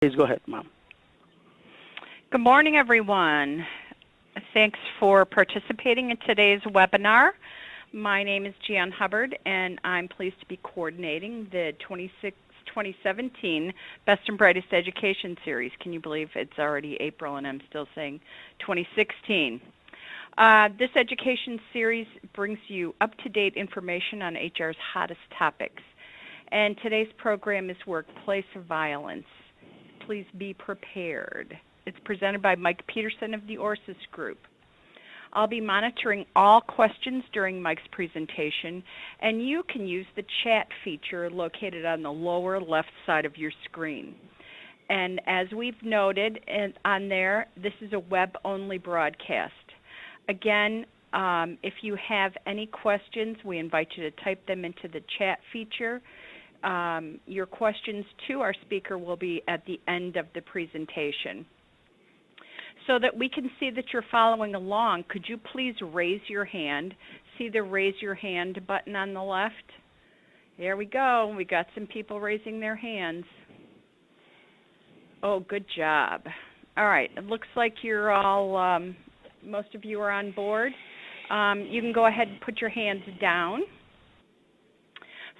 Please go ahead, ma'am. Good morning, everyone. Thanks for participating in today's webinar. My name is Gian Hubbard, and I'm pleased to be coordinating the 2017 Best and Brightest Education Series. Can you believe it's already April and I'm still saying 2016? This education series brings you up-to-date information on HR's hottest topics. And today's program is Workplace Violence. Please be prepared. It's presented by Mike Peterson of the Orsis Group. I'll be monitoring all questions during Mike's presentation, and you can use the chat feature located on the lower left side of your screen. And as we've noted on there, this is a web-only broadcast. Again, if you have any questions, we invite you to type them into the chat feature. Your questions to our speaker will be at the end of the presentation. So that we can see that you're following along, could you please raise your hand? See the raise your hand button on the left? There we go. We got some people raising their hands. Oh, good job. All right. It looks like you're all, most of you are on board. You can go ahead and put your hands down.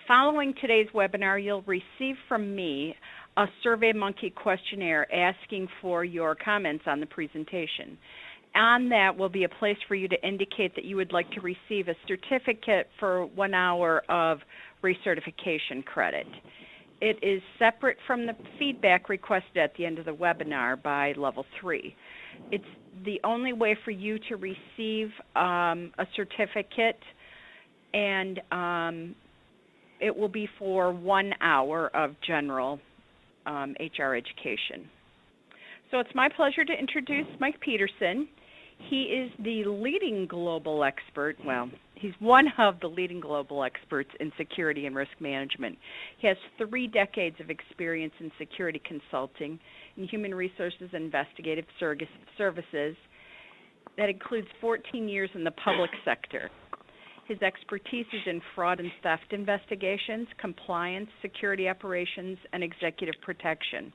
Following today's webinar, you'll receive from me a SurveyMonkey questionnaire asking for your comments on the presentation. On that will be a place for you to indicate that you would like to receive a certificate for 1 hour of recertification credit. It is separate from the feedback requested at the end of the webinar by Level 3. It's the only way for you to receive a certificate, and it will be for 1 hour of general HR education. So it's my pleasure to introduce Mike Peterson. He is the leading global expert, well, he's one of the leading global experts in security and risk management. He has 3 decades of experience in security consulting and human resources and investigative services. That includes 14 years in the public sector. His expertise is in fraud and theft investigations, compliance, security operations, and executive protection.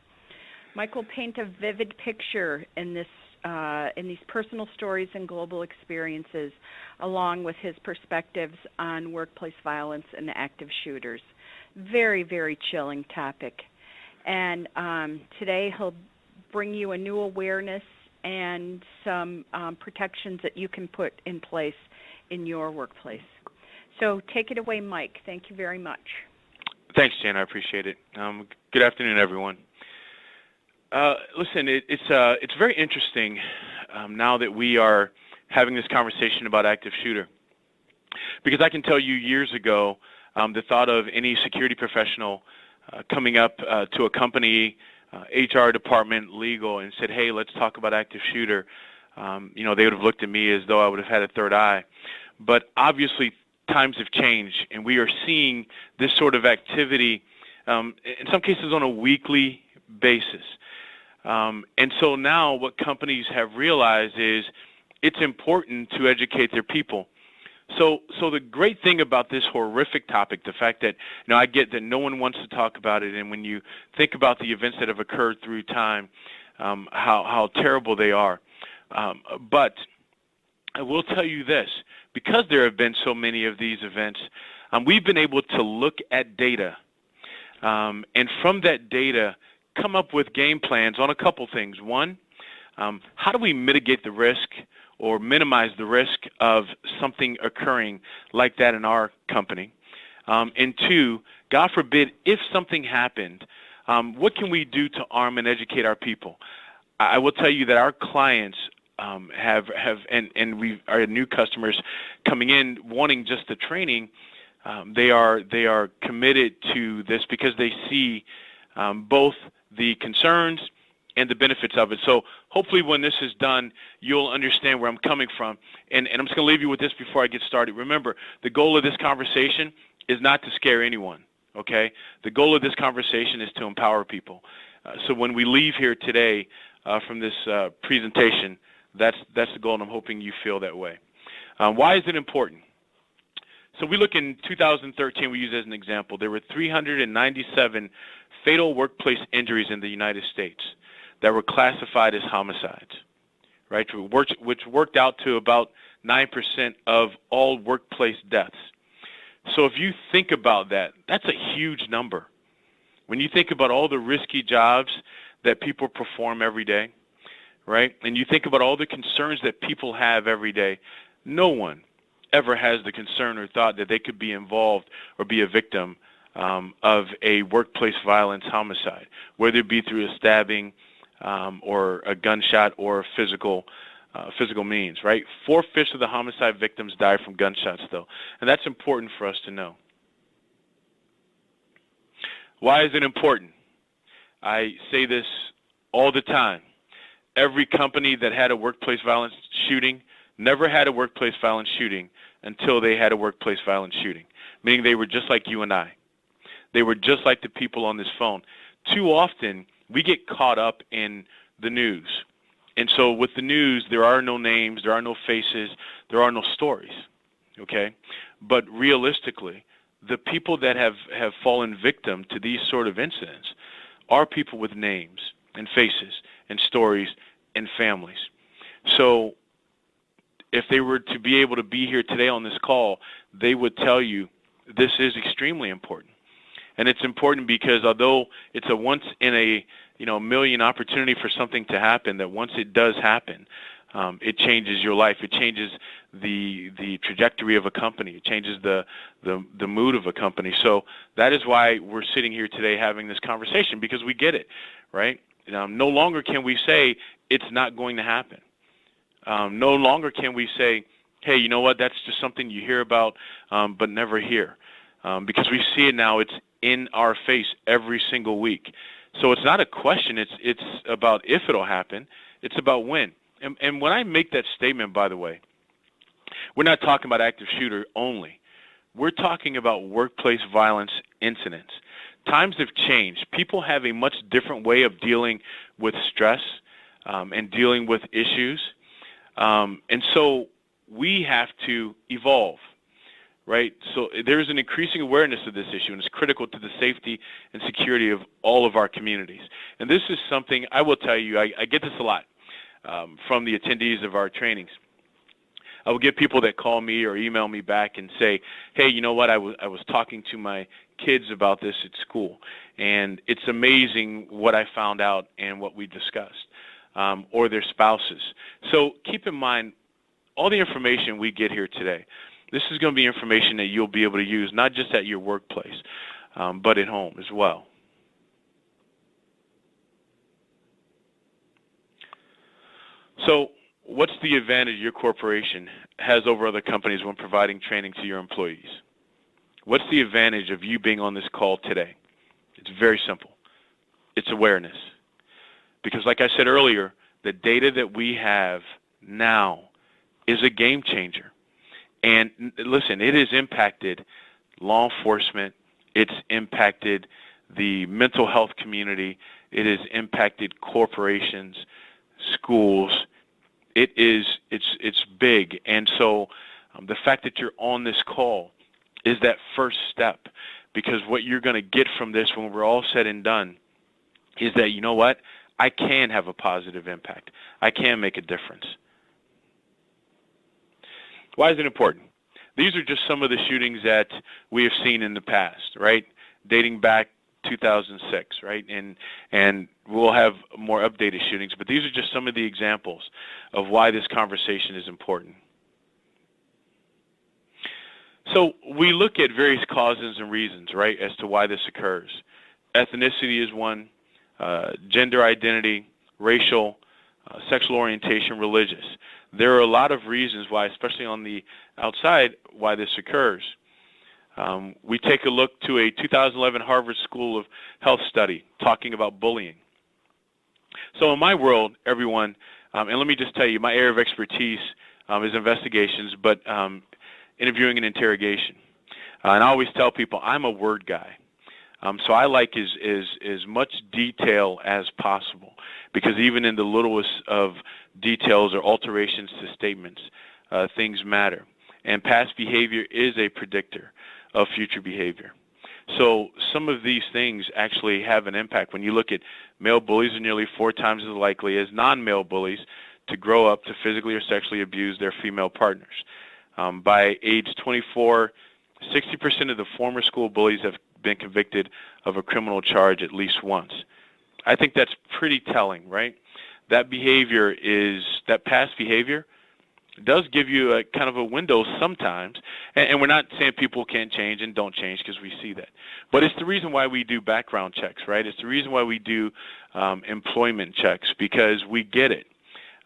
Mike will paint a vivid picture in these personal stories and global experiences, along with his perspectives on workplace violence and active shooters. Very, very chilling topic. And today he'll bring you a new awareness and some protections that you can put in place in your workplace. So take it away, Mike. Thank you very much. Thanks, Jan. I appreciate it. Good afternoon, everyone. Listen, it's very interesting now that we are having this conversation about active shooter, because I can tell you years ago, the thought of any security professional coming up to a company, HR department, legal, and said, hey, let's talk about active shooter, they would have looked at me as though I would have had a third eye. But obviously, times have changed, and we are seeing this sort of activity, in some cases on a weekly basis. And so now what companies have realized is it's important to educate their people. So the great thing about this horrific topic, the fact that, I get that no one wants to talk about it, and when you think about the events that have occurred through time, how terrible they are. But I will tell you this, because there have been so many of these events, we've been able to look at data, and from that data come up with game plans on a couple things. One, how do we mitigate the risk or minimize the risk of something occurring like that in our company? And 2, God forbid, if something happened, what can we do to arm and educate our people? I will tell you that our clients and we are new customers coming in wanting just the training. They are committed to this because they see both the concerns and the benefits of it. So hopefully when this is done, you'll understand where I'm coming from. And I'm just going to leave you with this before I get started. Remember, the goal of this conversation is not to scare anyone, okay? The goal of this conversation is to empower people. So when we leave here today from this presentation, that's the goal, and I'm hoping you feel that way. Why is it important? So we look in 2013, we use as an example, there were 397 fatal workplace injuries in the United States that were classified as homicides, right? Which worked out to about 9% of all workplace deaths. So if you think about that, that's a huge number. When you think about all the risky jobs that people perform every day, right? And you think about all the concerns that people have every day, no one ever has the concern or thought that they could be involved or be a victim of a workplace violence homicide, whether it be through a stabbing or a gunshot or physical means, right? 4/5 of the homicide victims die from gunshots, though, and that's important for us to know. Why is it important? I say this all the time. Every company that had a workplace violence shooting never had a workplace violence shooting until they had a workplace violence shooting, meaning they were just like you and I. They were just like the people on this phone. Too often, we get caught up in the news. And so with the news, there are no names, there are no faces, there are no stories, okay? But realistically, the people that have fallen victim to these sort of incidents are people with names and faces and stories and families. So if they were to be able to be here today on this call, they would tell you this is extremely important. And it's important because although it's a once in a million opportunity for something to happen, that once it does happen, it changes your life. It changes the trajectory of a company. It changes the mood of a company. So that is why we're sitting here today having this conversation, because we get it, right? No longer can we say it's not going to happen. No longer can we say, hey, you know what, that's just something you hear about but never hear. Because we see it now, it's in our face every single week. So it's not a question, it's about if it'll happen, it's about when. And when I make that statement, by the way, we're not talking about active shooter only. We're talking about workplace violence incidents. Times have changed. People have a much different way of dealing with stress and dealing with issues. And so we have to evolve, right? So there's an increasing awareness of this issue, and it's critical to the safety and security of all of our communities. And this is something, I will tell you, I get this a lot from the attendees of our trainings. I will get people that call me or email me back and say, hey, you know what, I was talking to my kids about this at school, and it's amazing what I found out and what we discussed, or their spouses. So keep in mind, all the information we get here today, this is going to be information that you'll be able to use, not just at your workplace, but at home as well. So what's the advantage your corporation has over other companies when providing training to your employees? What's the advantage of you being on this call today? It's very simple. It's awareness. Because like I said earlier, the data that we have now is a game changer. And listen, it has impacted law enforcement. It's impacted the mental health community. It has impacted corporations, schools. It's big. And so the fact that you're on this call is that first step, because what you're going to get from this when we're all said and done is that, you know what, I can have a positive impact. I can make a difference. Why is it important? These are just some of the shootings that we have seen in the past, right? Dating back 2006, right? And we'll have more updated shootings, but these are just some of the examples of why this conversation is important. So we look at various causes and reasons, right, as to why this occurs. Ethnicity is one, gender identity, racial, sexual orientation, religious. There are a lot of reasons why, especially on the outside, why this occurs. We take a look to a 2011 Harvard School of Health study talking about bullying. So in my world, everyone, and let me just tell you, my area of expertise is investigations, but interviewing and interrogation. And I always tell people I'm a word guy. So I like as much detail as possible, because even in the littlest of details or alterations to statements, things matter. and past behavior is a predictor of future behavior. So some of these things actually have an impact. When you look at male bullies are nearly 4 times as likely as non-male bullies to grow up to physically or sexually abuse their female partners. By age 24, 60% of the former school bullies have been convicted of a criminal charge at least once. I think that's pretty telling, right? That past behavior does give you a kind of a window sometimes, and we're not saying people can't change and don't change, because we see that. But it's the reason why we do background checks, right? It's the reason why we do employment checks, because we get it.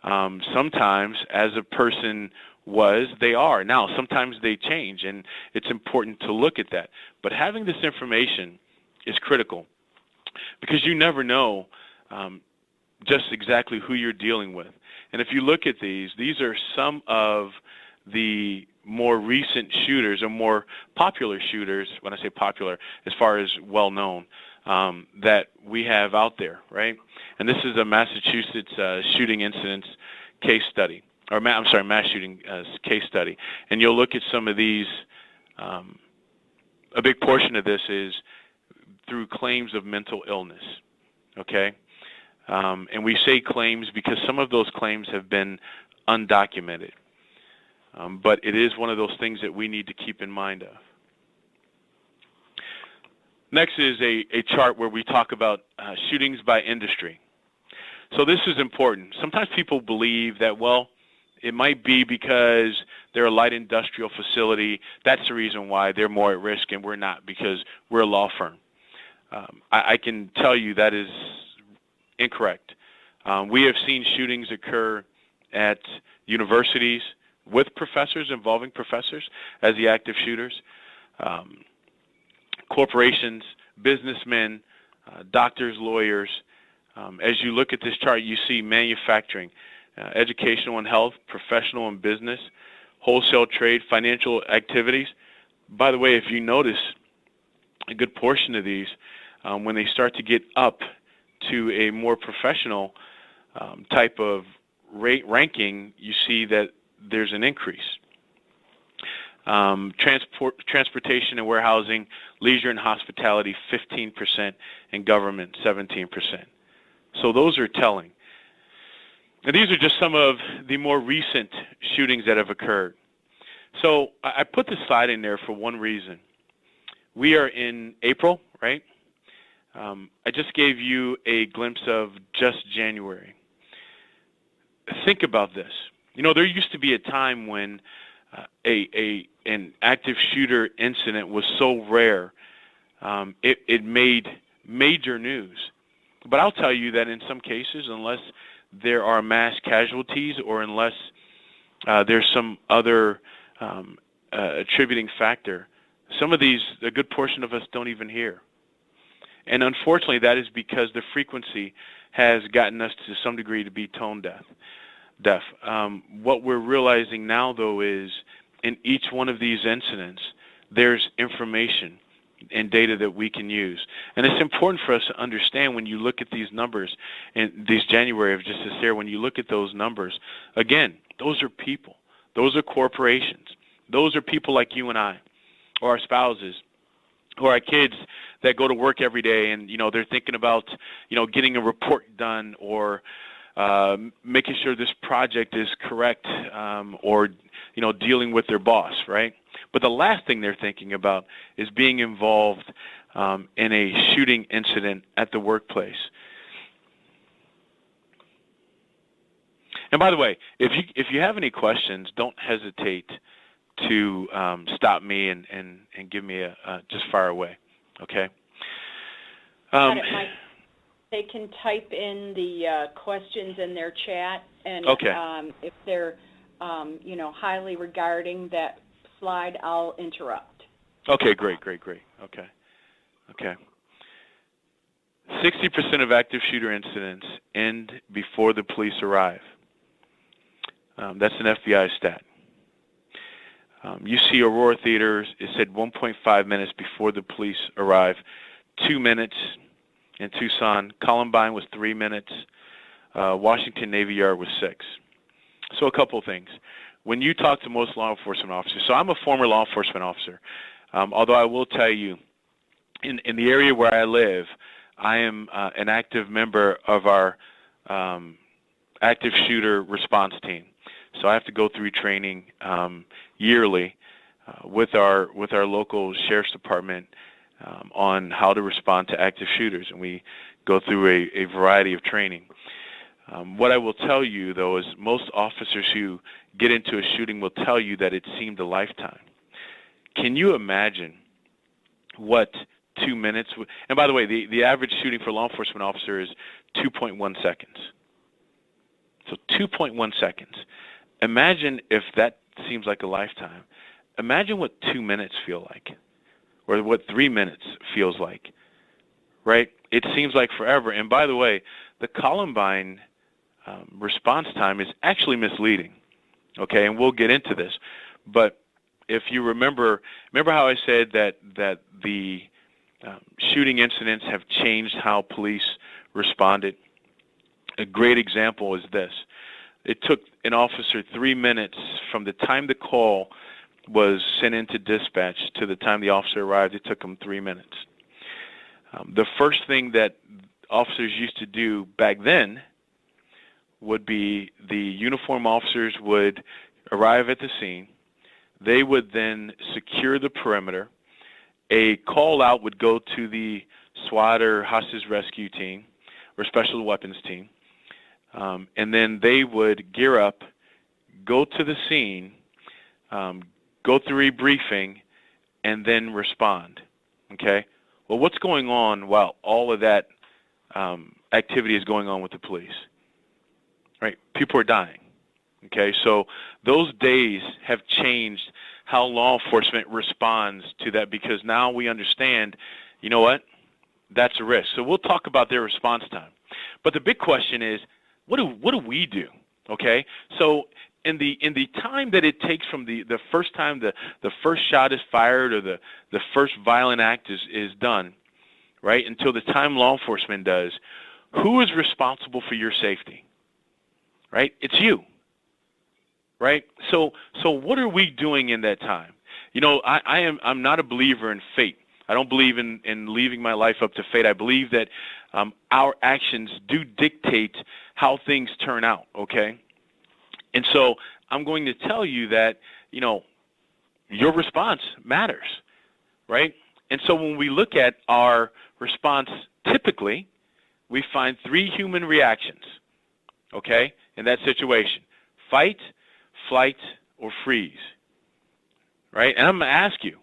Sometimes, as a person was, they are. Now, sometimes they change, and it's important to look at that. But having this information is critical, because you never know just exactly who you're dealing with. And if you look at these are some of the more recent shooters, or more popular shooters, when I say popular, as far as well-known, that we have out there, right? And this is a Massachusetts shooting incidents case study, or mass shooting case study. And you'll look at some of these, a big portion of this is through claims of mental illness, okay? And we say claims because some of those claims have been undocumented. But it is one of those things that we need to keep in mind of. Next is a chart where we talk about shootings by industry. So this is important. Sometimes people believe that, well, it might be because they're a light industrial facility. That's the reason why they're more at risk, and we're not, because we're a law firm. I can tell you that is incorrect. We have seen shootings occur at universities with professors, involving professors as the active shooters, corporations, businessmen, doctors, lawyers. As you look at this chart, you see manufacturing, educational and health, professional and business, wholesale trade, financial activities. By the way, if you notice, a good portion of these, when they start to get up to a more professional type of ranking, you see that there's an increase. Transportation and warehousing, leisure and hospitality, 15%, and government, 17%. So those are telling. And these are just some of the more recent shootings that have occurred. So I put this slide in there for one reason. We are in April, right? I just gave you a glimpse of just January. Think about this. You know, there used to be a time when an active shooter incident was so rare, it made major news. But I'll tell you that in some cases, unless there are mass casualties, or unless there's some other attributing factor, some of these, a good portion of us don't even hear. And unfortunately, that is because the frequency has gotten us to some degree to be tone deaf. What we're realizing now, though, is in each one of these incidents, there's information and data that we can use. And it's important for us to understand, when you look at these numbers, and these January of just this year, when you look at those numbers, again, those are people. Those are corporations. Those are people like you and I, or our spouses, or our kids that go to work every day, and, you know, they're thinking about, you know, getting a report done, or making sure this project is correct, or, you know, dealing with their boss, right? But the last thing they're thinking about is being involved in a shooting incident at the workplace. And by the way, if you have any questions, don't hesitate to stop me and give me just fire away, okay? Got it, Mike. They can type in the questions in their chat, and okay. If they're you know, highly regarding that slide, I'll interrupt. Okay, great. Okay. 60% of active shooter incidents end before the police arrive. That's an FBI stat. You see Aurora Theater, it said 1.5 minutes before the police arrive, 2 minutes in Tucson. Columbine was 3 minutes. Washington Navy Yard was 6. So a couple of things. when you talk to most law enforcement officers, so I'm a former law enforcement officer, although I will tell you, in the area where I live, I am an active member of our active shooter response team. So I have to go through training yearly with our local sheriff's department on how to respond to active shooters, and we go through a variety of training. What I will tell you, though, is most officers who get into a shooting will tell you that it seemed a lifetime. Can you imagine what 2 minutes would, and by the way, the average shooting for a law enforcement officer is 2.1 seconds. So 2.1 seconds. Imagine if that seems like a lifetime. Imagine what 2 minutes feel like, or what 3 minutes feels like, right? It seems like forever. And by the way, the Columbine response time is actually misleading, okay? And we'll get into this. But if you remember how I said that the shooting incidents have changed how police responded? A great example is this. It took an officer 3 minutes from the time the call was sent into dispatch to the time the officer arrived. It took him 3 minutes. The first thing that officers used to do back then would be the uniform officers would arrive at the scene. They would then secure the perimeter. A call out would go to the SWAT or hostage rescue team or special weapons team. And then they would gear up, go to the scene, go through a briefing, and then respond. Okay? Well, what's going on while all of that activity is going on with the police? Right? People are dying. Okay? So those days have changed how law enforcement responds to that, because now we understand, you know what? That's a risk. So we'll talk about their response time. But the big question is, what do we do? Okay? So in the time that it takes from the first time the first shot is fired or the first violent act is done, right, until the time law enforcement does, who is responsible for your safety? Right? It's you. Right? So what are we doing in that time? You know, I'm not a believer in fate. I don't believe in leaving my life up to fate. I believe that our actions do dictate how things turn out, okay? And so I'm going to tell you that, you know, your response matters, right? And so when we look at our response, typically, we find 3 human reactions, okay, in that situation: fight, flight, or freeze, right? And I'm going to ask you,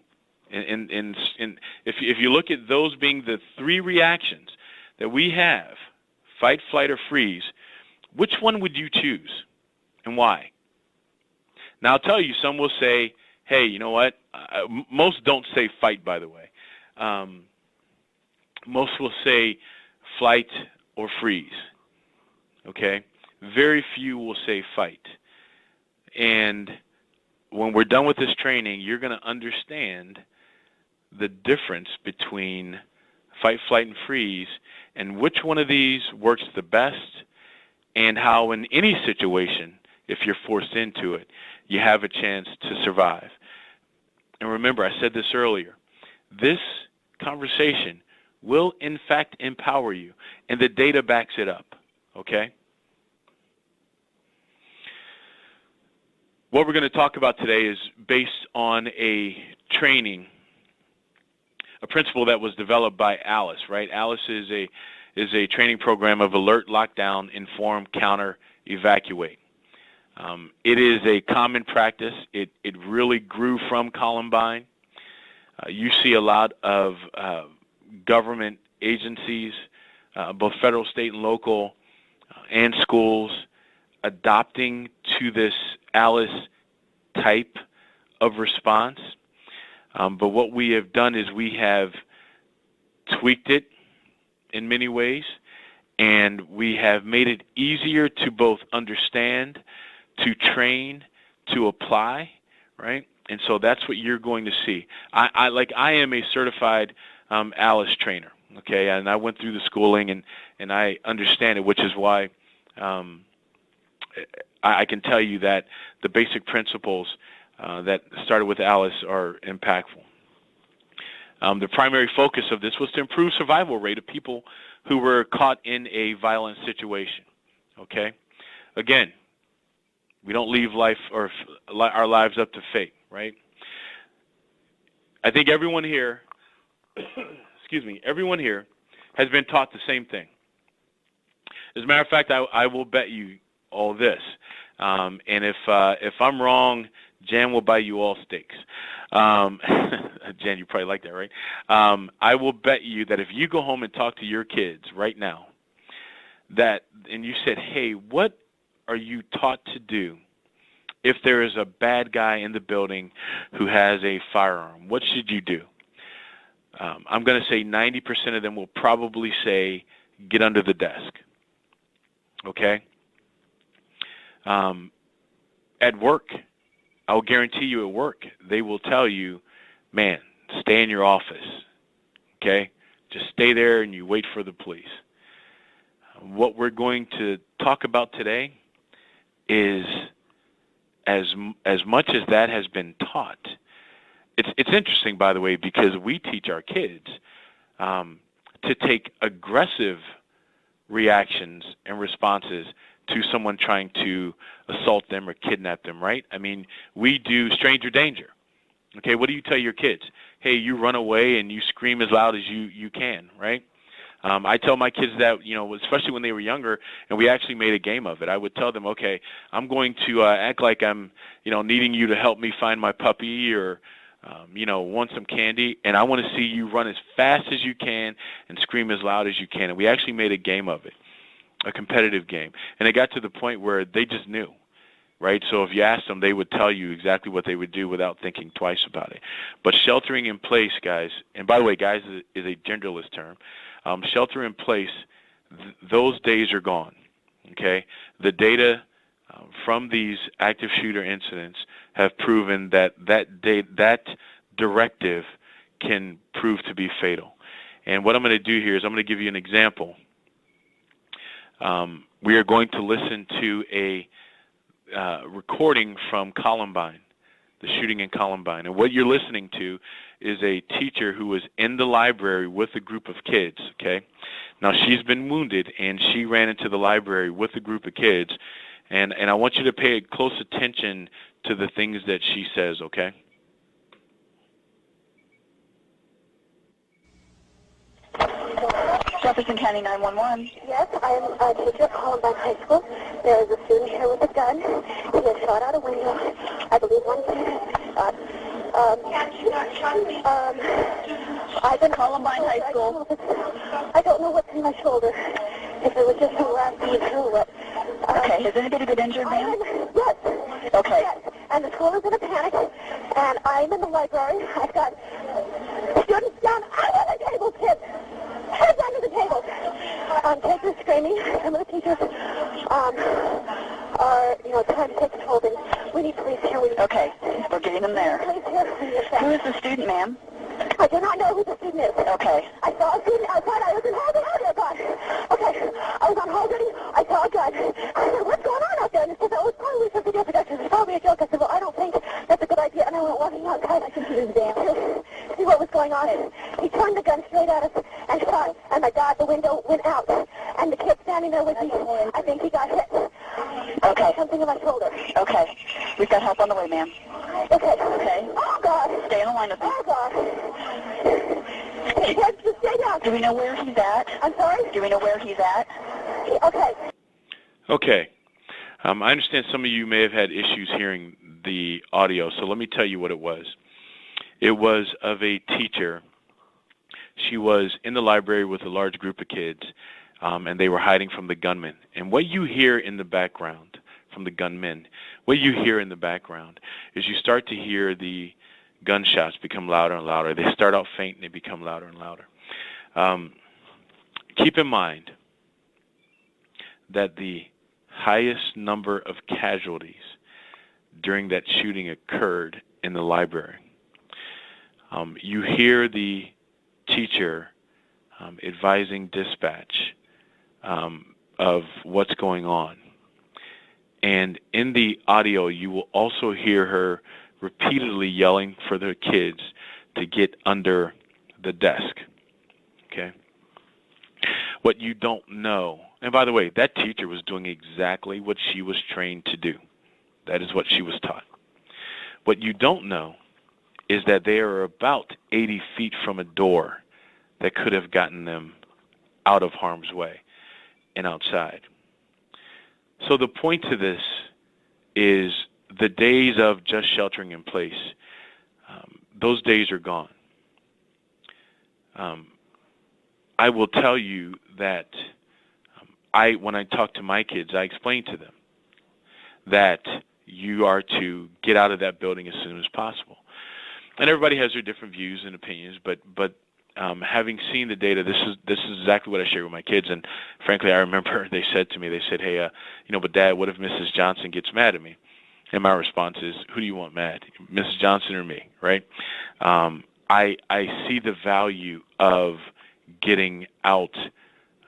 if you look at those being the 3 reactions that we have, fight, flight, or freeze, which one would you choose and why? Now, I'll tell you, some will say, hey, you know what? Most don't say fight, by the way. Most will say flight or freeze, okay? Very few will say fight. And when we're done with this training, you're going to understand the difference between fight, flight, and freeze, and which one of these works the best, and how in any situation, if you're forced into it, you have a chance to survive. And remember, I said this earlier, this conversation will in fact empower you, and the data backs it up, okay? What we're going to talk about today is based on a training, a principle that was developed by ALICE, right? ALICE is a training program of alert, lockdown, inform, counter, evacuate. It is a common practice. It really grew from Columbine. You see a lot of government agencies, both federal, state, and local, and schools adopting to this ALICE type of response. But what we have done is we have tweaked it in many ways, and we have made it easier to both understand, to train, to apply, right? And so that's what you're going to see. I am a certified ALICE trainer, okay? And I went through the schooling, and I understand it, which is why I can tell you that the basic principles that started with Alice are impactful. The primary focus of this was to improve survival rate of people who were caught in a violent situation. Okay? Again, we don't leave life or our lives up to fate, right? I think everyone here, excuse me, everyone here has been taught the same thing. As a matter of fact, I will bet you all this, and if I'm wrong, Jan will buy you all steaks. Jan, you probably like that, right? I will bet you that if you go home and talk to your kids right now, and you said, hey, what are you taught to do if there is a bad guy in the building who has a firearm? What should you do? I'm going to say 90% of them will probably say, get under the desk. Okay? At work, I will guarantee you at work, they will tell you, man, stay in your office. Okay? Just stay there and you wait for the police. What we're going to talk about today is as much as that has been taught. It's interesting, by the way, because we teach our kids to take aggressive reactions and responses to someone trying to assault them or kidnap them, right? I mean, we do stranger danger. Okay, what do you tell your kids? Hey, you run away and you scream as loud as you can, right? I tell my kids that, especially when they were younger, and we actually made a game of it. I would tell them, okay, I'm going to act like I'm, needing you to help me find my puppy or, want some candy, and I want to see you run as fast as you can and scream as loud as you can. And we actually made a game of it, a competitive game. And it got to the point where they just knew, right? So if you asked them, they would tell you exactly what they would do without thinking twice about it. But sheltering in place, guys, and by the way, guys is a genderless term. Shelter in place, those days are gone, okay? The data from these active shooter incidents have proven that that directive can prove to be fatal. And what I'm going to do here is I'm going to give you an example. We are going to listen to a recording from Columbine, the shooting in Columbine. And what you're listening to is a teacher who was in the library with a group of kids, okay? Now, she's been wounded, and she ran into the library with a group of kids. And I want you to pay close attention to the things that she says, okay? Jefferson County 911. Yes, I am a teacher at Columbine High School. There is a student here with a gun. He has shot out a window. I believe one student shot. I've been Columbine High School. I don't know what's in my shoulder. If it was just a raspy or what. Okay, has anybody been injured, ma'am? Yes. Okay. Yes. And the school is in a panic. And I'm in the library. I've got students down under the table, kids. Heads under the table. Kids are screaming. Some of the teachers are, trying to take control. We need police here. Okay, we're getting them there. Police here. Who is the student, ma'am? I do not know who the student is. Okay. I saw a student outside. I was in hall duty. Oh, dear God. Okay. I was on hall duty. I saw a gun. I said, what's going on out there? And he said, oh, it's probably some video production. It's probably a joke. I said, well, I don't think that's a good idea. And I went walking outside. I think he was down to see what was going on. He turned the gun straight at us and shot. And my God, the window went out. And the kid standing there with me, I think he got hit. Okay. Something in my shoulder. Okay. We've got help on the way, ma'am. Okay. Okay. Oh, God. Stay on the line with me. Oh, God. Kids, just stay down. Do we know where he's at? I'm sorry? Do we know where he's at? Okay. Okay. I understand some of you may have had issues hearing the audio, so let me tell you what it was. It was of a teacher. She was in the library with a large group of kids, and they were hiding from the gunmen. And what you hear in the background from the gunmen, what you hear in the background is you start to hear the gunshots become louder and louder. They start out faint and they become louder and louder. Keep in mind that the highest number of casualties during that shooting occurred in the library. You hear the teacher advising dispatch of what's going on. And in the audio, you will also hear her repeatedly yelling for the kids to get under the desk, okay? What you don't know, and by the way, that teacher was doing exactly what she was trained to do. That is what she was taught. What you don't know is that they are about 80 feet from a door that could have gotten them out of harm's way and outside. So the point to this is the days of just sheltering in place, those days are gone. I will tell you that when I talk to my kids, I explain to them that you are to get out of that building as soon as possible. And everybody has their different views and opinions, but having seen the data, this is exactly what I share with my kids. And frankly, I remember they said to me, hey, but Dad, what if Mrs. Johnson gets mad at me? And my response is, who do you want mad, Mrs. Johnson or me, right? I see the value of getting out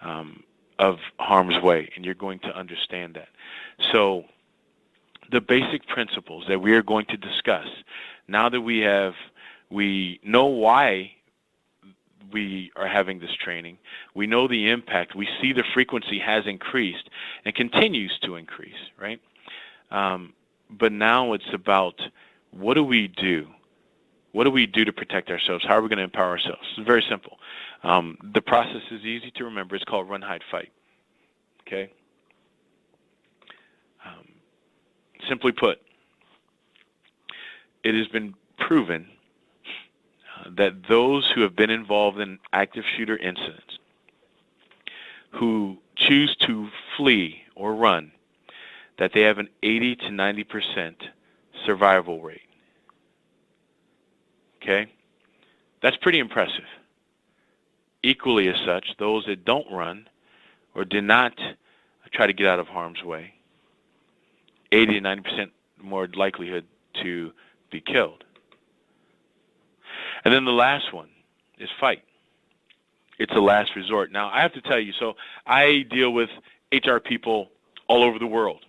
of harm's way, and you're going to understand that. So the basic principles that we are going to discuss, now that we know why we are having this training, we know the impact, we see the frequency has increased and continues to increase, right? But now it's about, what do we do? What do we do to protect ourselves? How are we going to empower ourselves? It's very simple. The process is easy to remember. It's called run, hide, fight. Okay? Simply put, it has been proven that those who have been involved in active shooter incidents, who choose to flee or run, that they have an 80 to 90% survival rate. Okay? That's pretty impressive. Equally as such, those that don't run or did not try to get out of harm's way, 80 to 90% more likelihood to be killed. And then the last one is fight. It's a last resort. Now, I have to tell you, so I deal with HR people all over the world.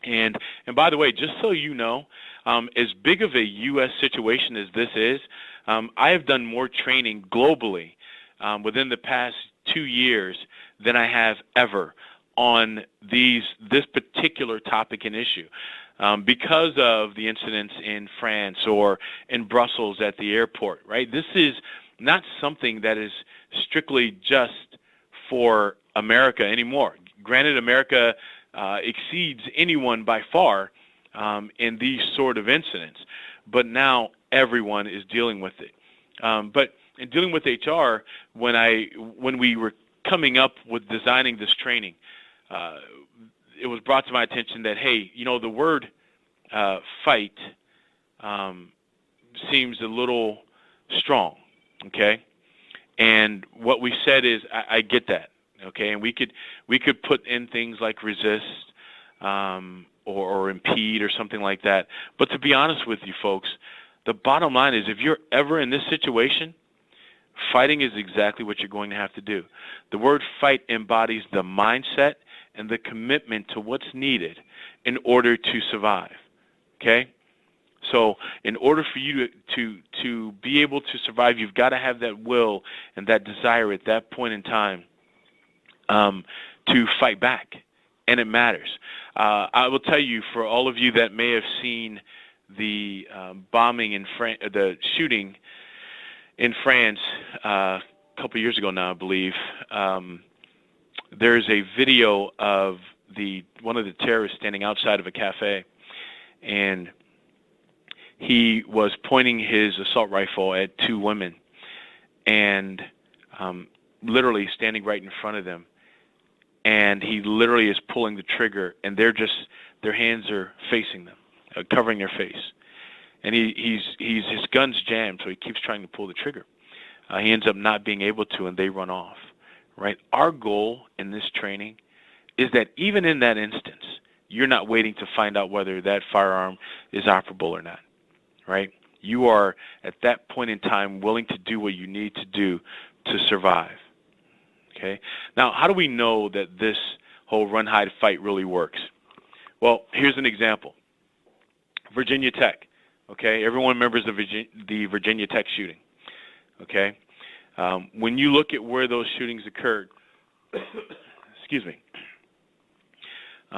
And by the way, just so you know, as big of a U.S. situation as this is, I have done more training globally within the past 2 years than I have ever on this particular topic and issue. Because of the incidents in France or in Brussels at the airport, right? This is not something that is strictly just for America anymore. Granted, America exceeds anyone by far in these sort of incidents, but now everyone is dealing with it. But in dealing with HR, when we were coming up with designing this training, it was brought to my attention that, hey, the word fight seems a little strong, okay? And what we said is, I get that, okay? And we could put in things like resist or impede or something like that. But to be honest with you folks, the bottom line is, if you're ever in this situation, fighting is exactly what you're going to have to do. The word fight embodies the mindset and the commitment to what's needed in order to survive, okay? So in order for you to be able to survive, you've got to have that will and that desire at that point in time to fight back, and it matters. I will tell you, for all of you that may have seen the bombing in the shooting in France a couple years ago now, I believe, there's a video of one of the terrorists standing outside of a cafe, and he was pointing his assault rifle at two women and literally standing right in front of them, and he literally is pulling the trigger, and their hands are facing them, covering their face, and his gun's jammed, so he keeps trying to pull the trigger. He ends up not being able to, and they run off. Right? Our goal in this training is that even in that instance, you're not waiting to find out whether that firearm is operable or not. Right? You are, at that point in time, willing to do what you need to do to survive. Okay? Now, how do we know that this whole run, hide, fight really works? Well, here's an example. Virginia Tech, okay? Everyone remembers the Virginia Tech shooting, okay? When you look at where those shootings occurred, excuse me,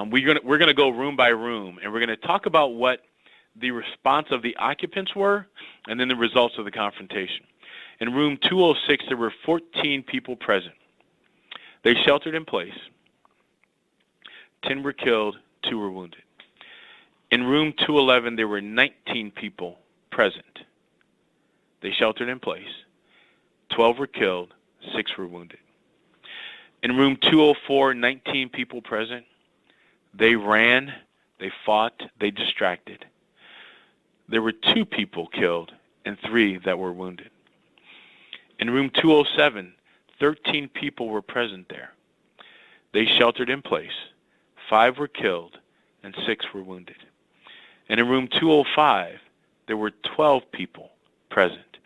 we're gonna go room by room, and we're gonna talk about what the response of the occupants were, and then the results of the confrontation. In room 206, there were 14 people present. They sheltered in place. 10 were killed, 2 were wounded. In room 211, there were 19 people present. They sheltered in place. 12 were killed, 6 were wounded. In room 204, 19 people present. They ran, they fought, they distracted. There were 2 people killed and 3 that were wounded. In room 207, 13 people were present there. They sheltered in place. 5 were killed and 6 were wounded. And in room 205, there were 12 people present,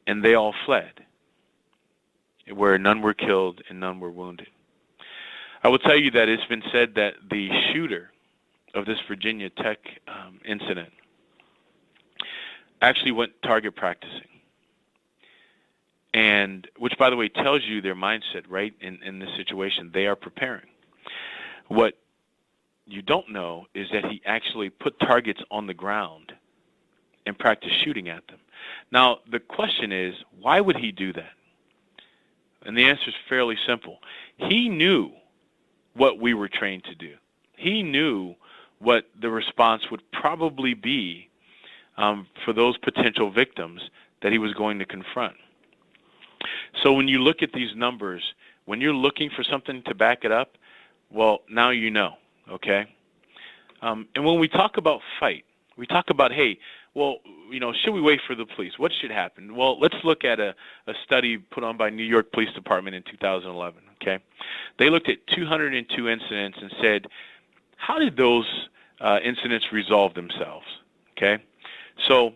and they all fled, where none were killed and none were wounded. I will tell you that it's been said that the shooter of this Virginia Tech incident actually went target practicing, and which, by the way, tells you their mindset, right, in this situation. They are preparing. What you don't know is that he actually put targets on the ground and practiced shooting at them. Now, the question is, why would he do that? And the answer is fairly simple. He knew what we were trained to do. He knew what the response would probably be for those potential victims that he was going to confront. So when you look at these numbers, when you're looking for something to back it up, well, now you know, okay? And when we talk about fight, we talk about, hey, well, you know, should we wait for the police? What should happen? Well, let's look at a study put on by New York Police Department in 2011, okay? They looked at 202 incidents and said, how did those incidents resolve themselves, okay? So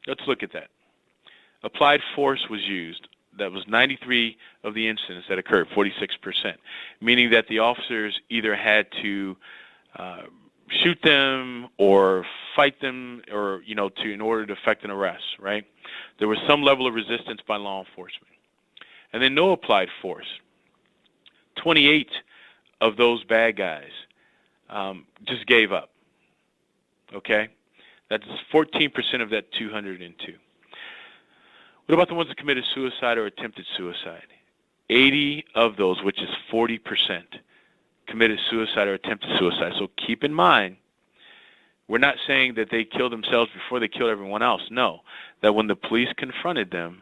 let's look at that. Applied force was used. That was 93 of the incidents that occurred, 46%, meaning that the officers either had to shoot them or fight them, or in order to effect an arrest, right? There was some level of resistance by law enforcement. And then no applied force. 28 of those bad guys just gave up, okay? That's 14% of that 202. What about the ones that committed suicide or attempted suicide? 80 of those, which is 40%, committed suicide or attempted suicide. So keep in mind, we're not saying that they killed themselves before they killed everyone else. No, that when the police confronted them,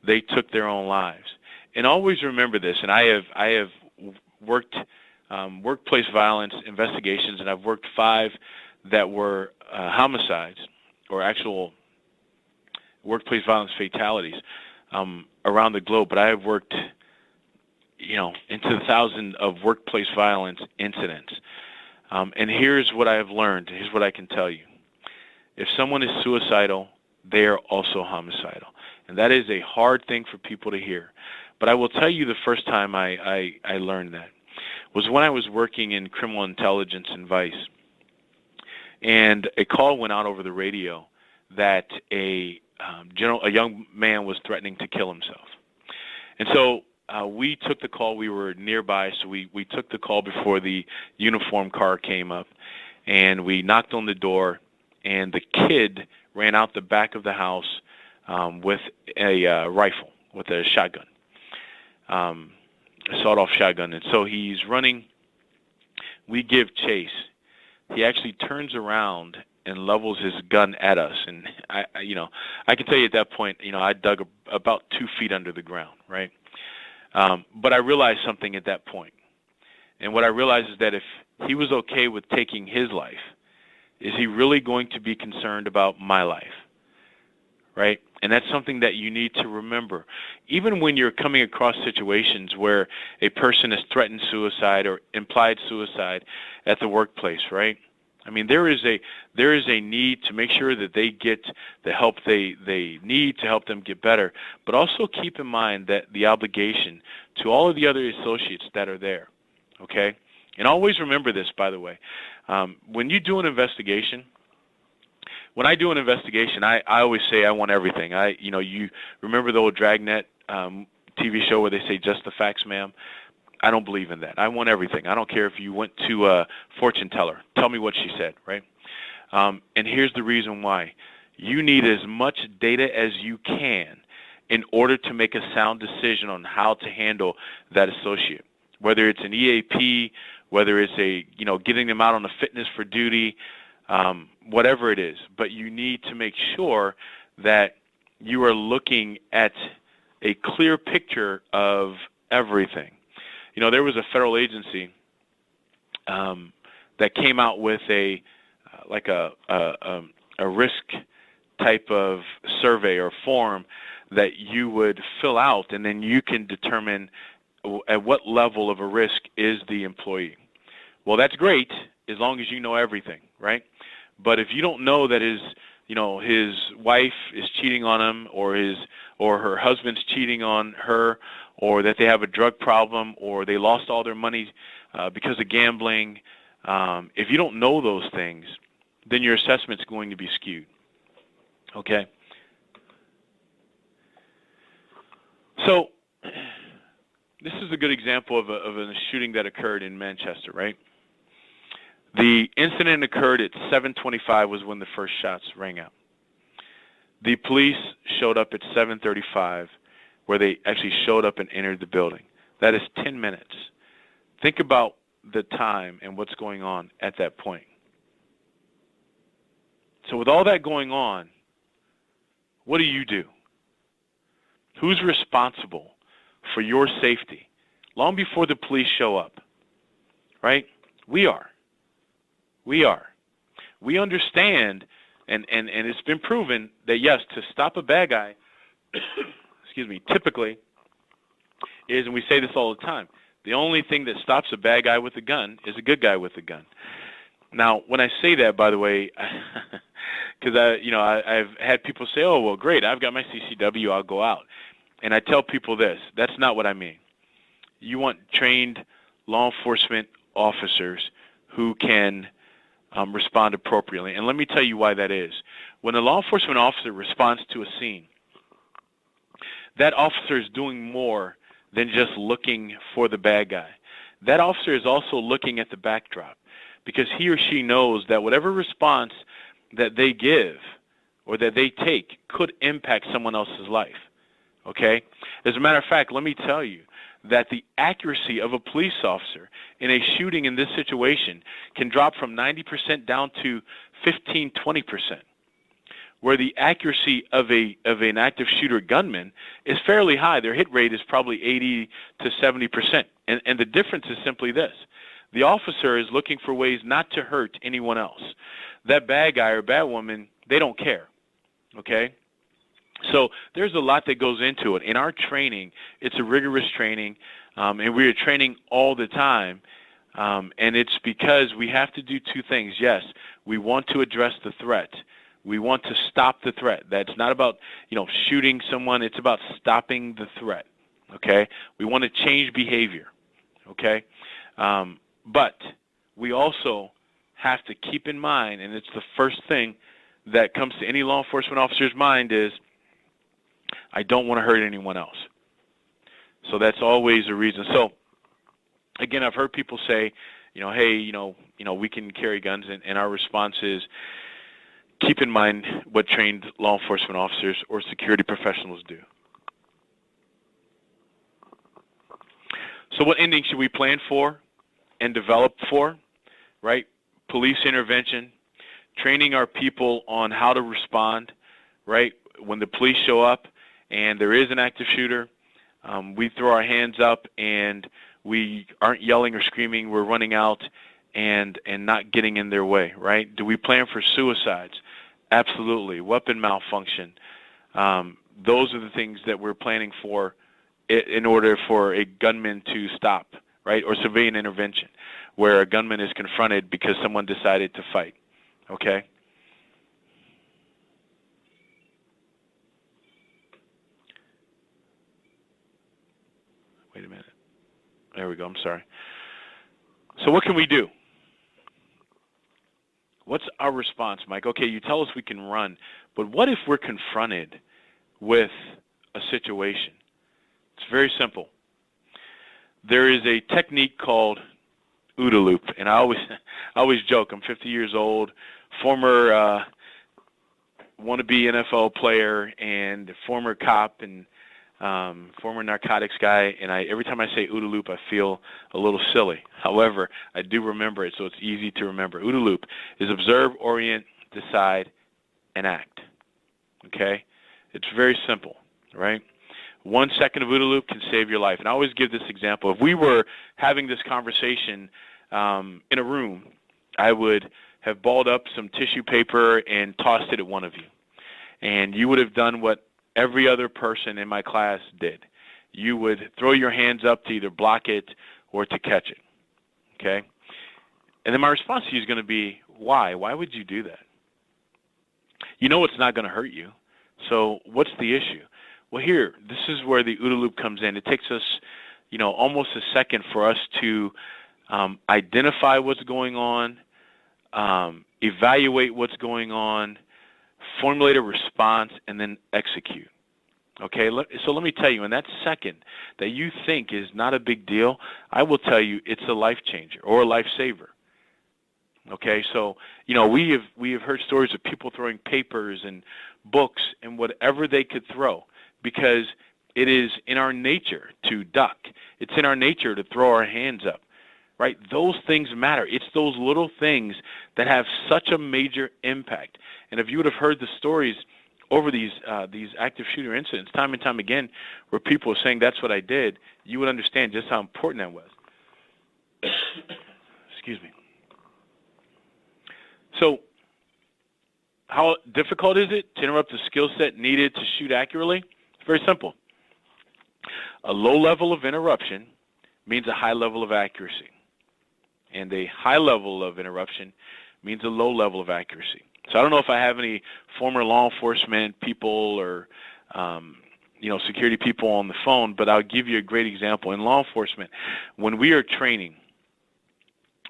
they took their own lives. And always remember this, and I have worked workplace violence investigations, and I've worked 5 that were homicides or actual workplace violence fatalities around the globe, but I have worked, into the thousands of workplace violence incidents. And here's what I have learned. Here's what I can tell you. If someone is suicidal, they are also homicidal. And that is a hard thing for people to hear. But I will tell you the first time I learned that was when I was working in criminal intelligence and Vice. And a call went out over the radio that a young man was threatening to kill himself. And so we took the call. We were nearby, so we took the call before the uniform car came up, and we knocked on the door, and the kid ran out the back of the house with a rifle, with a shotgun, a sawed-off shotgun. And so he's running. We give chase. He actually turns around and levels his gun at us. And I can tell you at that point, I dug about 2 feet under the ground, right? But I realized something at that point. And what I realized is that if he was okay with taking his life, is he really going to be concerned about my life, right? And that's something that you need to remember. Even when you're coming across situations where a person has threatened suicide or implied suicide at the workplace, right? I mean, there is a need to make sure that they get the help they need to help them get better, but also keep in mind that the obligation to all of the other associates that are there, okay? And always remember this, by the way. When you do an investigation, when I do an investigation, I always say I want everything. You remember the old Dragnet TV show where they say, just the facts, ma'am? I don't believe in that. I want everything. I don't care if you went to a fortune teller. Tell me what she said, right? And here's the reason why. You need as much data as you can in order to make a sound decision on how to handle that associate. Whether it's an EAP, whether it's getting them out on a fitness for duty, whatever it is. But you need to make sure that you are looking at a clear picture of everything. There was a federal agency that came out with a risk type of survey or form that you would fill out, and then you can determine at what level of a risk is the employee. Well, that's great as long as you know everything, right? But if you don't know that his wife is cheating on him, or her husband's cheating on her, or that they have a drug problem, or they lost all their money because of gambling, if you don't know those things, then your assessment's going to be skewed. Okay? So this is a good example of a shooting that occurred in Manchester, right? The incident occurred at 7:25 was when the first shots rang out. The police showed up at 7:35, where they actually showed up and entered the building. That is 10 minutes. Think about the time and what's going on at that point. So with all that going on, what do? Who's responsible for your safety long before the police show up? Right? We are. We understand, and it's been proven that, yes, to stop a bad guy, typically is, and we say this all the time, the only thing that stops a bad guy with a gun is a good guy with a gun. Now, when I say that, by the way, because I've had people say, oh, well, great, I've got my CCW, I'll go out. And I tell people this, that's not what I mean. You want trained law enforcement officers who can respond appropriately. And let me tell you why that is. When a law enforcement officer responds to a scene, that officer is doing more than just looking for the bad guy. That officer is also looking at the backdrop, because he or she knows that whatever response that they give or that they take could impact someone else's life. Okay? As a matter of fact, let me tell you that the accuracy of a police officer in a shooting in this situation can drop from 90% down to 15, 20%, where the accuracy of an active shooter gunman is fairly high. Their hit rate is probably 80 to 70%. And the difference is simply this. The officer is looking for ways not to hurt anyone else. That bad guy or bad woman, they don't care. Okay? So there's a lot that goes into it. In our training, it's a rigorous training, and we are training all the time, and it's because we have to do two things. Yes, we want to address the threat. We want to stop the threat. That's not about, shooting someone. It's about stopping the threat, okay? We want to change behavior, okay? But we also have to keep in mind, and it's the first thing that comes to any law enforcement officer's mind is, I don't want to hurt anyone else. So that's always a reason. So, again, I've heard people say, hey, we can carry guns, and our response is, keep in mind what trained law enforcement officers or security professionals do. So what ending should we plan for and develop for, right? Police intervention, training our people on how to respond, right? When the police show up and there is an active shooter, we throw our hands up and we aren't yelling or screaming, we're running out and not getting in their way, right? Do we plan for suicides? Absolutely. Weapon malfunction. Those are the things that we're planning for in order for a gunman to stop, right? Or civilian intervention, where a gunman is confronted because someone decided to fight, okay? Wait a minute. There we go. I'm sorry. So what can we do? What's our response, Mike? Okay, you tell us we can run, but what if we're confronted with a situation? It's very simple. There is a technique called OODA loop, and I always joke. I'm 50 years old, former wannabe NFL player, and former cop, and former narcotics guy. And every time I say OODA loop, I feel a little silly. However, I do remember it, so it's easy to remember. OODA loop is observe, orient, decide, and act. Okay, it's very simple, right? 1 second of OODA loop can save your life. And I always give this example. If we were having this conversation in a room, I would have balled up some tissue paper and tossed it at one of you. And you would have done what every other person in my class did. You would throw your hands up to either block it or to catch it. Okay? And then my response to you is going to be, why? Why would you do that? You know it's not going to hurt you. So what's the issue? Well, here, this is where the OODA loop comes in. It takes us, almost a second for us to identify what's going on, evaluate what's going on, formulate a response, and then execute. Okay, so let me tell you, in that second that you think is not a big deal, I will tell you it's a life changer or a life saver. Okay, so we have heard stories of people throwing papers and books and whatever they could throw, because it is in our nature to duck. It's in our nature to throw our hands up, right? Those things matter. It's those little things that have such a major impact. And if you would have heard the stories over these active shooter incidents time and time again where people are saying that's what I did, you would understand just how important that was. Excuse me. So how difficult is it to interrupt the skill set needed to shoot accurately? It's very simple. A low level of interruption means a high level of accuracy. And a high level of interruption means a low level of accuracy. So I don't know if I have any former law enforcement people or security people on the phone, but I'll give you a great example. In law enforcement, when we are training,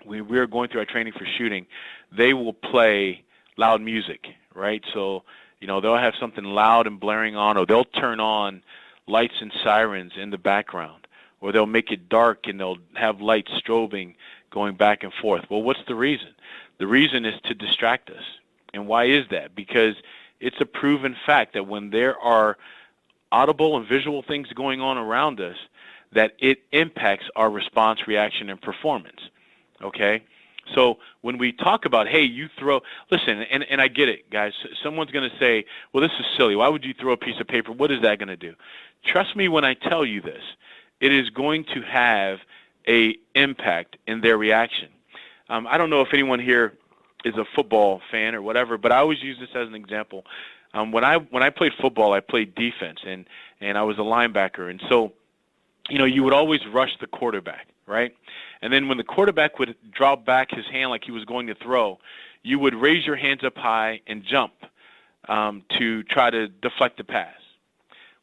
we are going through our training for shooting, they will play loud music, right? So, they'll have something loud and blaring on, or they'll turn on lights and sirens in the background, or they'll make it dark and they'll have lights strobing going back and forth. Well, what's the reason? The reason is to distract us. And why is that? Because it's a proven fact that when there are audible and visual things going on around us, that it impacts our response, reaction, and performance. Okay? So when we talk about, hey, you throw, listen, and I get it, guys. Someone's going to say, well, this is silly. Why would you throw a piece of paper? What is that going to do? Trust me when I tell you this. It is going to have an impact in their reaction. I don't know if anyone here is a football fan or whatever, but I always use this as an example. When I played football, I played defense, and I was a linebacker. And so, you would always rush the quarterback, right? And then when the quarterback would drop back his hand like he was going to throw, you would raise your hands up high and jump to try to deflect the pass.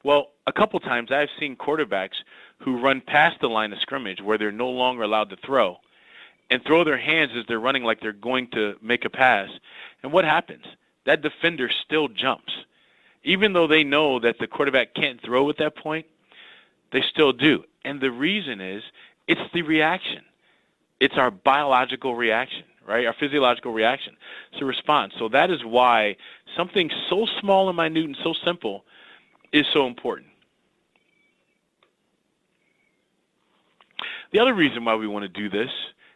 Well, a couple times I've seen quarterbacks who run past the line of scrimmage where they're no longer allowed to throw and throw their hands as they're running like they're going to make a pass. And what happens? That defender still jumps. Even though they know that the quarterback can't throw at that point, they still do. And the reason is it's the reaction. It's our biological reaction, right? Our physiological reaction. It's a response. So that is why something so small and minute and so simple is so important. The other reason why we want to do this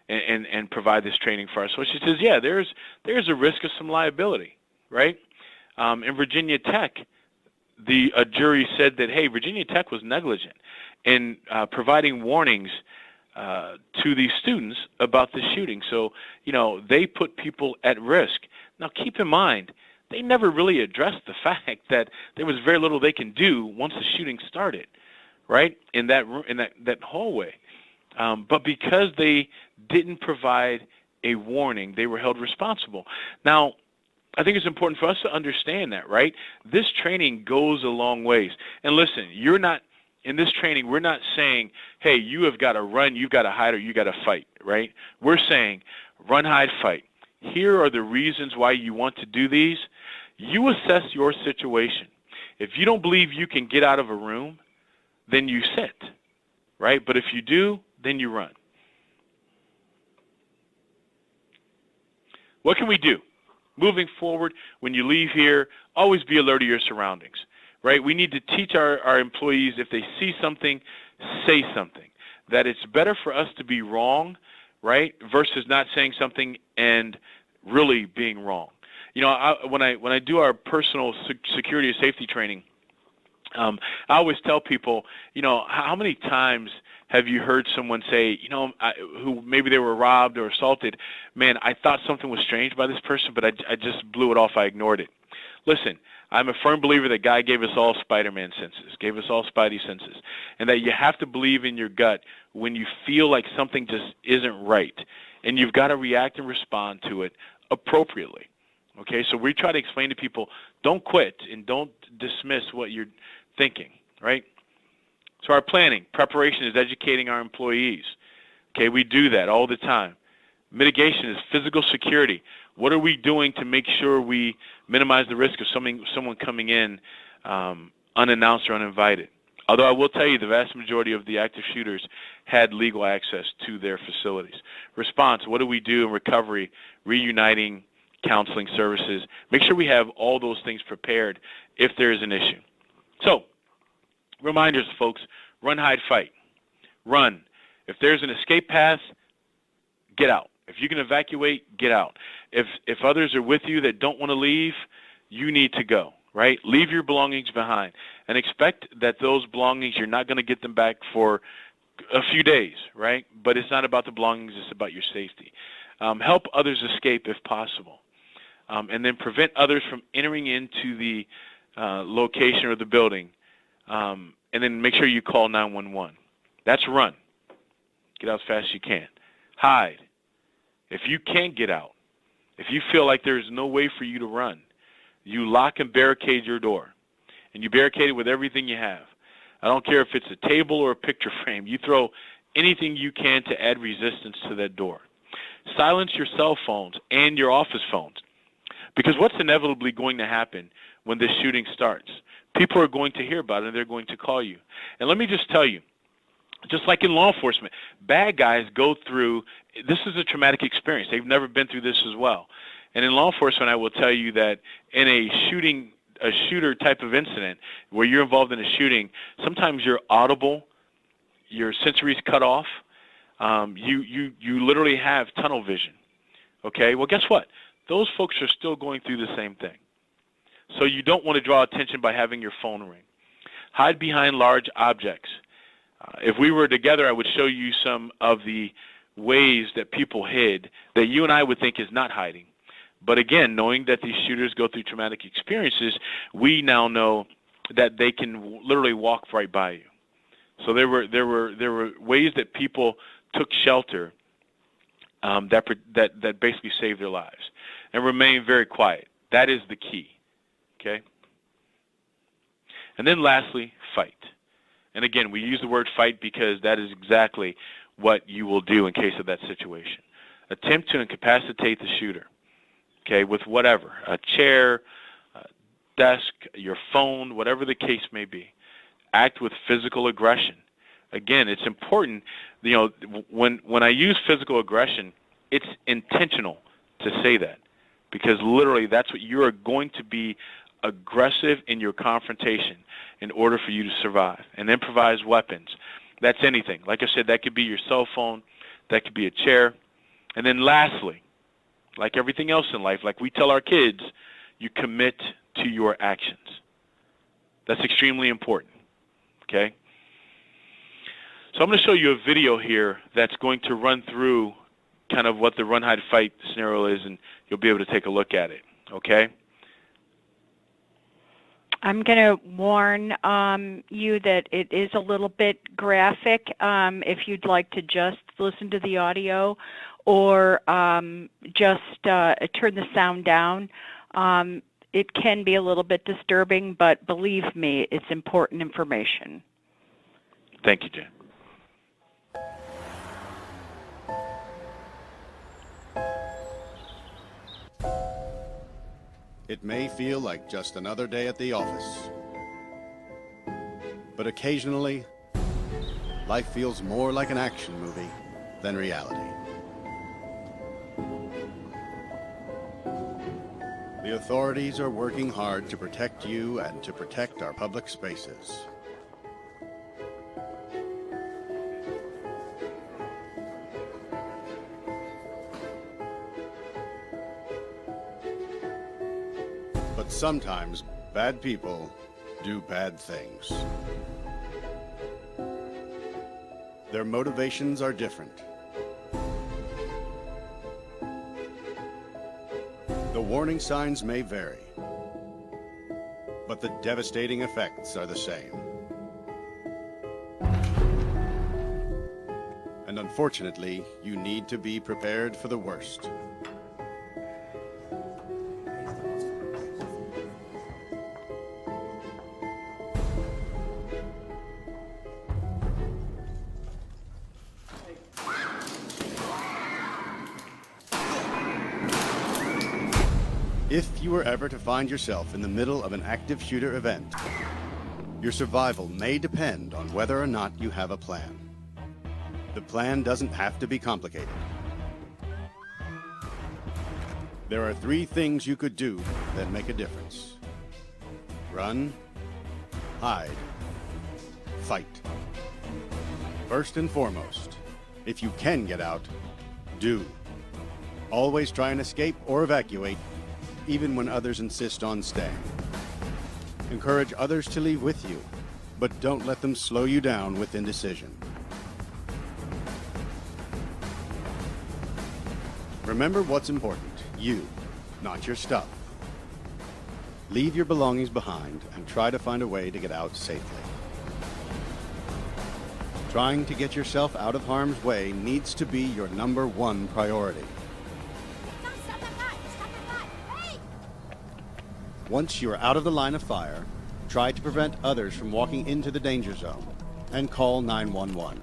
and provide this training for our associates is, there's a risk of some liability, right? In Virginia Tech, a jury said that, hey, Virginia Tech was negligent in providing warnings to these students about the shooting. So, they put people at risk. Now, keep in mind, they never really addressed the fact that there was very little they can do once the shooting started, right, in that hallway. But because they didn't provide a warning, they were held responsible. Now, I think it's important for us to understand that, right? This training goes a long ways. And listen, you're not in this training, we're not saying, hey, you have got to run, you've got to hide, or you got to fight, right? We're saying, run, hide, fight. Here are the reasons why you want to do these. You assess your situation. If you don't believe you can get out of a room, then you sit, right? But if you do, then you run. What can we do? Moving forward, when you leave here, always be alert to your surroundings, right? We need to teach our employees, if they see something, say something. That it's better for us to be wrong, right, versus not saying something and really being wrong. You know, when I do our personal security and safety training, I always tell people, you know, how many times have you heard someone say, you know, who maybe they were robbed or assaulted, man, I thought something was strange by this person, but I just blew it off, I ignored it. Listen, I'm a firm believer that God gave us all Spider-Man senses, gave us all Spidey senses, and that you have to believe in your gut when you feel like something just isn't right, and you've got to react and respond to it appropriately. Okay, so we try to explain to people, don't quit and don't dismiss what you're thinking, right? So our planning, preparation is educating our employees. Okay, we do that all the time. Mitigation is physical security. What are we doing to make sure we minimize the risk of someone coming in unannounced or uninvited? Although I will tell you the vast majority of the active shooters had legal access to their facilities. Response, what do we do in recovery, reuniting, counseling services? Make sure we have all those things prepared if there is an issue. So, reminders, folks, run, hide, fight. Run. If there's an escape path, get out. If you can evacuate, get out. If others are with you that don't want to leave, you need to go, right? Leave your belongings behind and expect that those belongings, you're not going to get them back for a few days, right? But it's not about the belongings, it's about your safety. Help others escape if possible. And then prevent others from entering into the location or the building. And then make sure you call 911. That's run. Get out as fast as you can. Hide. If you can't get out, if you feel like there's no way for you to run, you lock and barricade your door. And you barricade it with everything you have. I don't care if it's a table or a picture frame. You throw anything you can to add resistance to that door. Silence your cell phones and your office phones. Because what's inevitably going to happen when this shooting starts? People are going to hear about it and they're going to call you. And let me just tell you, just like in law enforcement, bad guys go through, this is a traumatic experience. They've never been through this as well. And in law enforcement, I will tell you that in a shooter type of incident where you're involved in a shooting, sometimes you're audible, your sensory's cut off, you literally have tunnel vision. Okay, well, guess what? Those folks are still going through the same thing. So you don't want to draw attention by having your phone ring. Hide behind large objects. If we were together, I would show you some of the ways that people hid that you and I would think is not hiding. But again, knowing that these shooters go through traumatic experiences, we now know that they can literally walk right by you. So there were ways that people took shelter that basically saved their lives and remain very quiet. That is the key. Okay? And then lastly, fight. And again, we use the word fight because that is exactly what you will do in case of that situation. Attempt to incapacitate the shooter, okay, with whatever, a chair, a desk, your phone, whatever the case may be. Act with physical aggression. Again, it's important, you know, when I use physical aggression, it's intentional to say that because literally that's what you are going to be aggressive in your confrontation in order for you to survive, and improvise weapons. That's anything. Like I said, that could be your cell phone, that could be a chair. And then lastly, like everything else in life, like we tell our kids, you commit to your actions. That's extremely important, okay? So I'm going to show you a video here that's going to run through kind of what the run, hide, fight scenario is, and you'll be able to take a look at it, okay? I'm going to warn you that it is a little bit graphic. If you'd like to just listen to the audio or just turn the sound down, it can be a little bit disturbing, but believe me, it's important information. Thank you, Jay. It may feel like just another day at the office, but occasionally, life feels more like an action movie than reality. The authorities are working hard to protect you and to protect our public spaces. But sometimes bad people do bad things. Their motivations are different. The warning signs may vary, but the devastating effects are the same. And unfortunately, you need to be prepared for the worst. If you were ever to find yourself in the middle of an active shooter event, your survival may depend on whether or not you have a plan. The plan doesn't have to be complicated. There are 3 things you could do that make a difference. Run, hide, fight. First and foremost, if you can get out, do. Always try and escape or evacuate, even when others insist on staying. Encourage others to leave with you, but don't let them slow you down with indecision. Remember what's important, you, not your stuff. Leave your belongings behind and try to find a way to get out safely. Trying to get yourself out of harm's way needs to be your #1 priority. Once you are out of the line of fire, try to prevent others from walking into the danger zone and call 911.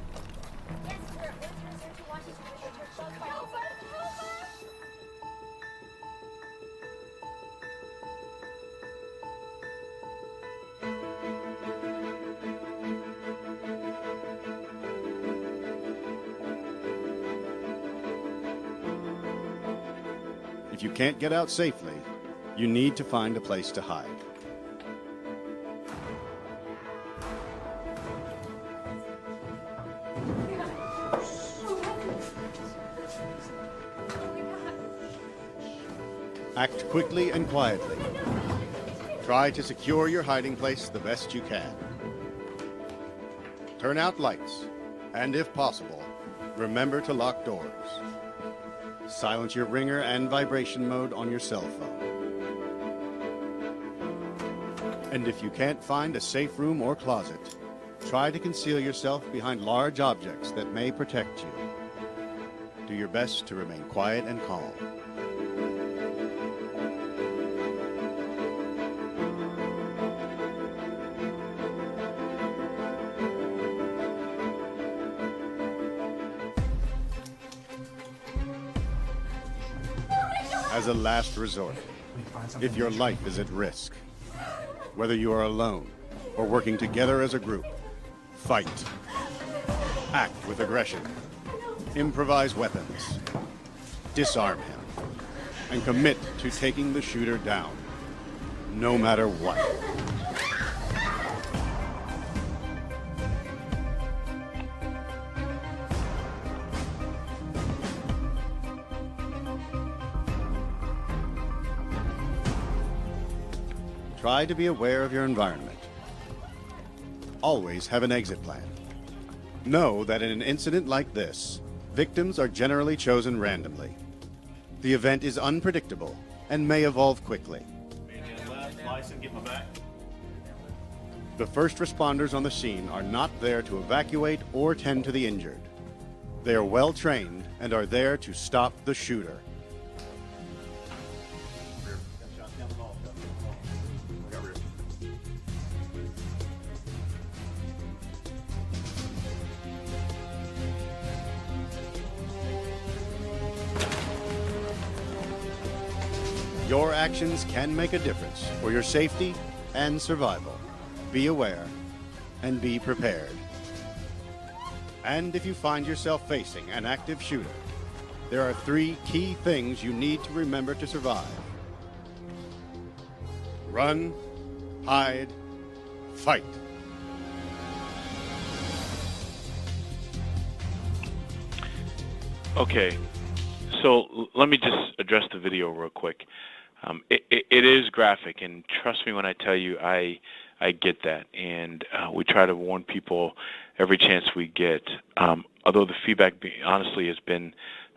If you can't get out safely, you need to find a place to hide. Act quickly and quietly. Try to secure your hiding place the best you can. Turn out lights, and if possible, remember to lock doors. Silence your ringer and vibration mode on your cell phone. And if you can't find a safe room or closet, try to conceal yourself behind large objects that may protect you. Do your best to remain quiet and calm. As a last resort, if your life is at risk, whether you are alone or working together as a group, fight. Act with aggression. Improvise weapons. Disarm him. And commit to taking the shooter down, no matter what. Try to be aware of your environment. Always have an exit plan. Know that in an incident like this, victims are generally chosen randomly. The event is unpredictable and may evolve quickly. The first responders on the scene are not there to evacuate or tend to the injured. They are well trained and are there to stop the shooter. Your actions can make a difference for your safety and survival. Be aware and be prepared. And if you find yourself facing an active shooter, there are 3 key things you need to remember to survive. Run, hide, fight. Okay, so let me just address the video real quick. It is graphic, and trust me when I tell you, I get that, and we try to warn people every chance we get. Although the feedback, honestly, has been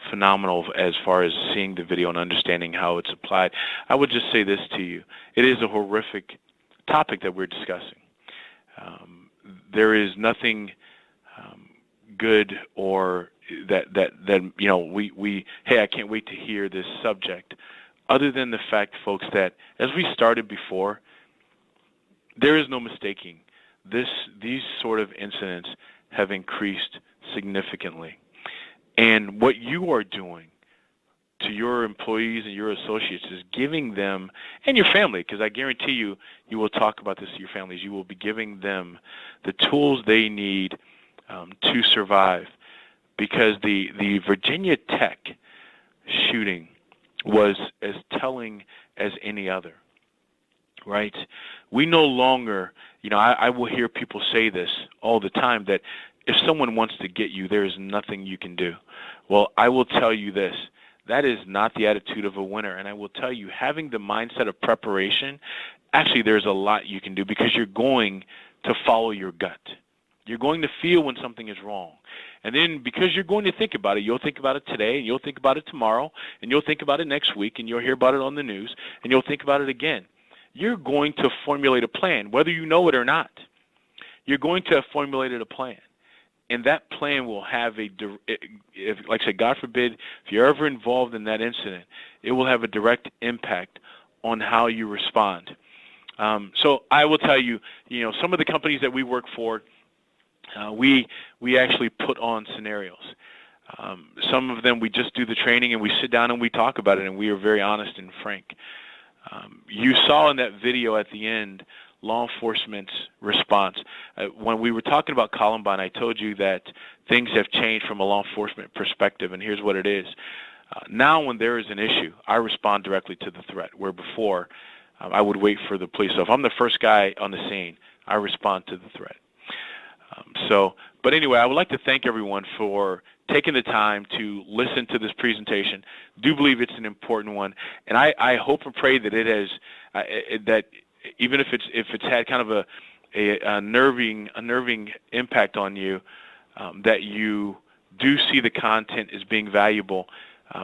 phenomenal as far as seeing the video and understanding how it's applied, I would just say this to you. It is a horrific topic that we're discussing. There is nothing good or that you know, hey, I can't wait to hear this subject, other than the fact, folks, that as we started before, there is no mistaking these sort of incidents have increased significantly. And what you are doing to your employees and your associates is giving them, and your family, because I guarantee you, you will talk about this to your families, you will be giving them the tools they need to survive. Because the Virginia Tech shooting was as telling as any other, right? We no longer, you know, I will hear people say this all the time, that if someone wants to get you, there is nothing you can do. Well, I will tell you this, that is not the attitude of a winner. And I will tell you, having the mindset of preparation, actually there's a lot you can do, because you're going to follow your gut. You're going to feel when something is wrong. And then because you're going to think about it, you'll think about it today, and you'll think about it tomorrow, and you'll think about it next week, and you'll hear about it on the news, and you'll think about it again. You're going to formulate a plan, whether you know it or not. You're going to have formulated a plan. And that plan will have like I said, God forbid, if you're ever involved in that incident, it will have a direct impact on how you respond. So I will tell you, you know, some of the companies that we work for, we actually put on scenarios. Some of them we just do the training and we sit down and we talk about it, and we are very honest and frank. You saw in that video at the end law enforcement's response. When we were talking about Columbine, I told you that things have changed from a law enforcement perspective, and here's what it is. Now when there is an issue, I respond directly to the threat, where before I would wait for the police. So if I'm the first guy on the scene, I respond to the threat. But anyway, I would like to thank everyone for taking the time to listen to this presentation. Do believe it's an important one, and I hope and pray that it has that even if it's had kind of a nerving impact on you, that you do see the content as being valuable,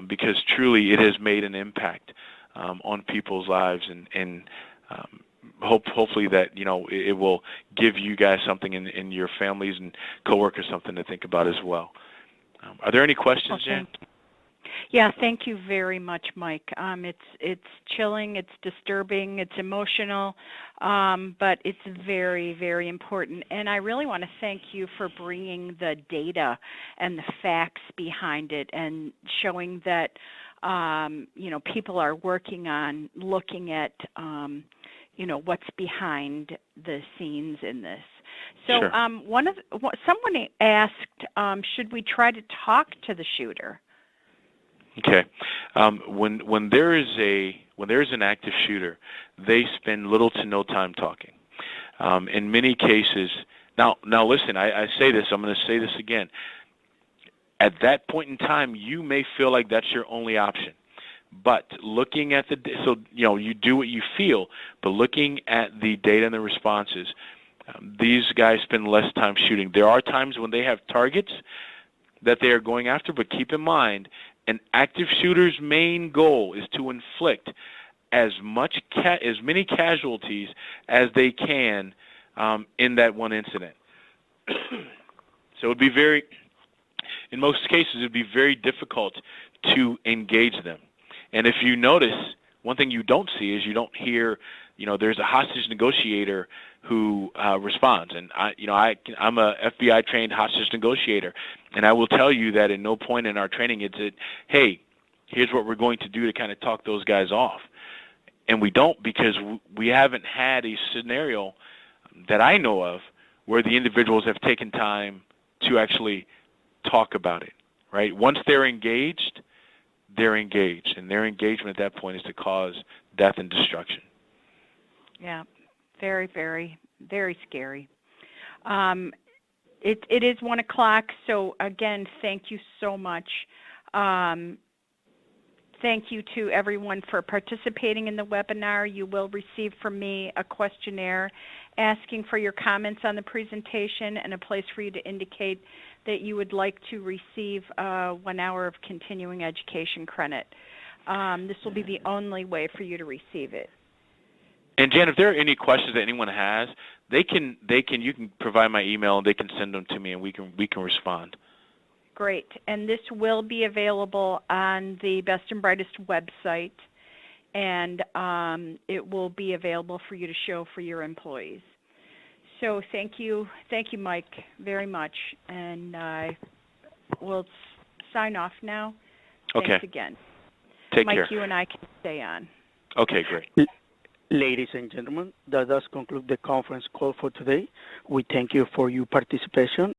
because truly it has made an impact on people's lives, and hopefully that, you know, it will give you guys something in your families and coworkers something to think about as well. Are there any questions, Jan? Yeah, thank you very much, Mike. It's chilling, it's disturbing, it's emotional, but it's very, very important. And I really want to thank you for bringing the data and the facts behind it, and showing that you know, people are working on looking at you know, what's behind the scenes in this. So Sure. Someone asked, should we try to talk to the shooter? Okay. When there is an active shooter, they spend little to no time talking. In many cases, now listen, I say this, I'm going to say this again. At that point in time, you may feel like that's your only option. But looking at so you know, you do what you feel, but looking at the data and the responses, these guys spend less time shooting. There are times when they have targets that they are going after, but keep in mind, an active shooter's main goal is to inflict as many casualties as they can in that one incident. So it would be in most cases, it would be very difficult to engage them. And if you notice, one thing you don't see is you don't hear, you know, there's a hostage negotiator who responds. And I'm a FBI trained hostage negotiator, and I will tell you that at no point in our training it's hey, here's what we're going to do to kind of talk those guys off. And we don't because we haven't had a scenario that I know of where the individuals have taken time to actually talk about it, right? Once they're engaged, and their engagement at that point is to cause death and destruction. Yeah, very, very, very scary. It is 1 o'clock, so again, thank you so much. Thank you to everyone for participating in the webinar. You will receive from me a questionnaire asking for your comments on the presentation and a place for you to indicate that you would like to receive 1 hour of continuing education credit. This will be the only way for you to receive it. And Jan, if there are any questions that anyone has, you can provide my email and they can send them to me and we can respond. Great. And this will be available on the Best and Brightest website, and it will be available for you to show for your employees. So thank you, Mike, very much. And we'll sign off now. Okay. Thanks again. Take Mike, care. you and I can stay on. Okay, great. Ladies and gentlemen, that does conclude the conference call for today. We thank you for your participation